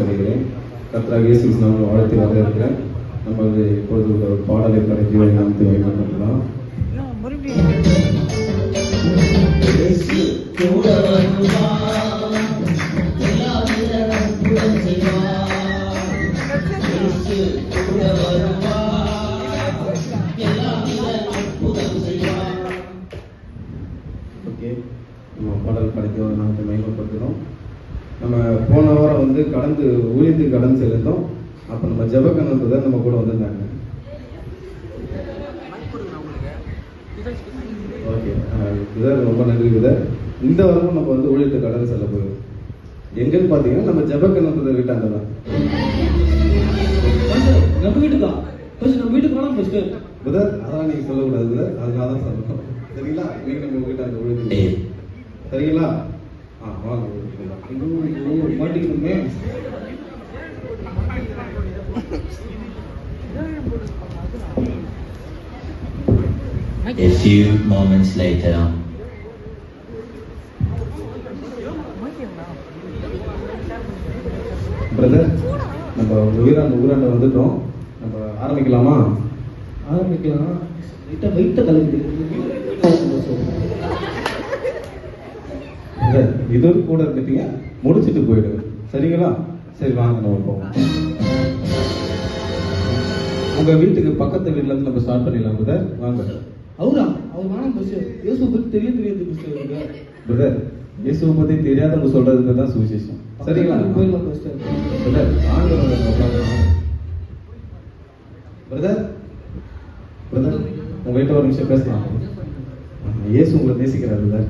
சொல்கிறேன். கர்த்தராகிய இயேசு கிறிஸ்து நாமத்தில் வாழ்த்தி வரவேற்கிறேன். நம்ம இப்பொழுது ஒரு பாடலை பாடி நாமத்தை வைக்கப்படலாம். ஓகே, நம்ம பாடல் படிக்க நாமத்தை மகிமைப்படுத்துகிறோம். நம்ம போன வாரம் கடந்து ஊழியத்துக்கு கடன் செலுத்தோம். அப்போ நம்ம ஜெபக்கணன்றதை நம்ம கூட வந்திருந்தாங்க. ஓகே விதர், ரொம்ப நன்றி விதர். இந்த வாரமும் நம்ம ஊழியத்துக்கு கடன் செல்ல போயிடும். எங்கன்னு பார்த்தீங்கன்னா நம்ம ஜெபக்கணன்றதை வீட்டாண்ட தான். நம்ம வீட்டுக்கு தான் நம்ம வீட்டுக்கு போனா ஃபர்ஸ்ட் விதர், அதான் நீங்க சொல்லக்கூடாது விதர், அதனால தான் சொல்லணும். சரிங்களா? இன்னைக்கு நம்ம வீட்டாண்ட ஊழியத்துக்கு சரிங்களா? வாங்க மாட்டிக்கணுமே. A few moments later. Brother, நம்ம ஊராண்ட வந்துட்டோம். நம்ம ஆரம்பிக்கலாமா? ஆரம்பிக்கலாம். வைத்த கலந்து இது கூட இருந்துட்டீங்க, முடிச்சுட்டு போயிடுங்க. சரிங்களா? சரி வாங்க நம்ம போவோம். உங்க வீட்டுக்கு பக்கத்து வீட்டுல இருந்து நம்ம ஸ்டார்ட் பண்ணிடலாம் பிரதர். வாங்க. அவர் வேணாம் பஸ். இயேசுவை பத்தி தெரியாது பிரதர், இயேசுவை பத்தி தெரியாதவங்க சொல்றதுக்கு தான் சுவிசேஷம். சரிங்களா? போயிடலாம் ஃபர்ஸ்ட். பிரதர் வாங்க. பிரதர் பிரதர், உங்ககிட்ட ஒரு நிமிஷம் பேசலாம். இயேசு உங்களை நேசிக்கிறார் பிரதர்.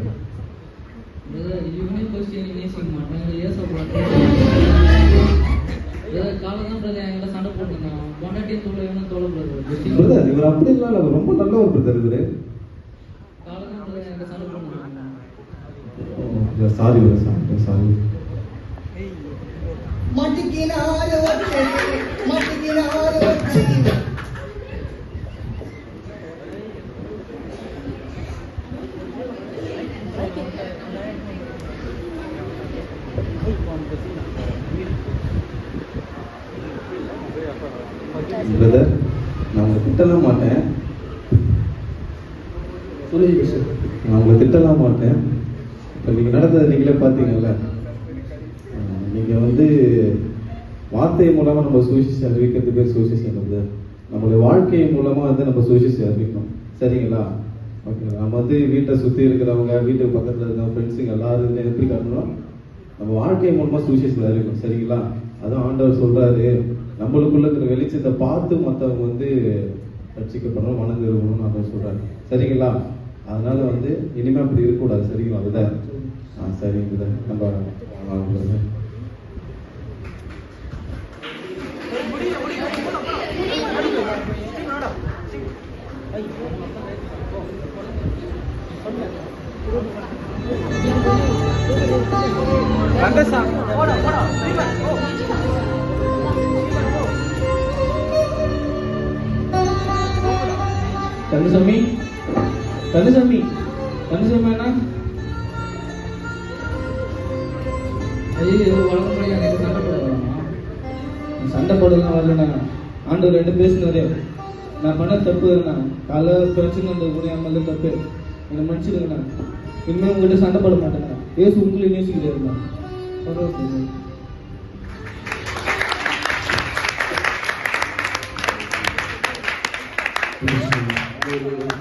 இவர் அப்படி இல்ல, ரொம்ப நல்ல ஒரு பிரதர் இவரு. Sorry sorry. பிரதர், நான் உங்களை திட்டலாம் மாட்டேன். நான் உங்களை திட்டலாம் மாட்டேன். இப்போ நீங்க நடந்ததை நீங்களே பார்த்தீங்கல்ல. நீங்க வார்த்தை மூலமா நம்ம சுவிசேஷம் அறிவிக்கிறது பேர் சுவிசேஷம் இல்லை. நம்மளுடைய வாழ்க்கை மூலமா நம்ம சுவிசேஷம் அறிவிக்கணும். சரிங்களா? ஓகே, நம்ம வீட்டை சுற்றி இருக்கிறவங்க, வீட்டுக்கு பக்கத்தில் இருக்கிற ஃப்ரெண்ட்ஸுங்க எல்லாரும் எப்படி காட்டணும்? நம்ம வாழ்க்கை மூலமா சுவிசேஷம் அறிவிக்கணும். சரிங்களா? அதான் ஆண்டவர் சொல்றாரு, நம்மளுக்குள்ள இருக்கிற வெளிச்சத்தை பார்த்து மற்றவங்க ரட்சிக்கப்படணும், மனம் திரும்பணும்னு ஆண்டவர் சொல்றாரு. சரிங்களா? அதனால இனிமே அப்படி இருக்கக்கூடாது. சரிங்களா? அதுதான் சரிங்க. நம்ம வாங்க. கந்தசாமி கந்தசாமி கந்தசாமி அண்ணா, ஐயோ வழக்கப்படி எனக்கு சண்டை போடுவாங்க. சண்டை போடலாம் வரலண்ணா. ஆண்டவர் ரெண்டு பேசினாரு. நான் பண்ண தப்பு இல்லைண்ணா. காலை பிரச்சனை முடியாமல் தப்பு. என்னை மன்னிச்சிடுங்கண்ணா. இனிமேல் உங்கள்கிட்ட சண்டை போட மாட்டேங்கண்ணா. ஏசு உங்களையும் நேசிக்கிறாருண்ணா. பரவாயில்ல.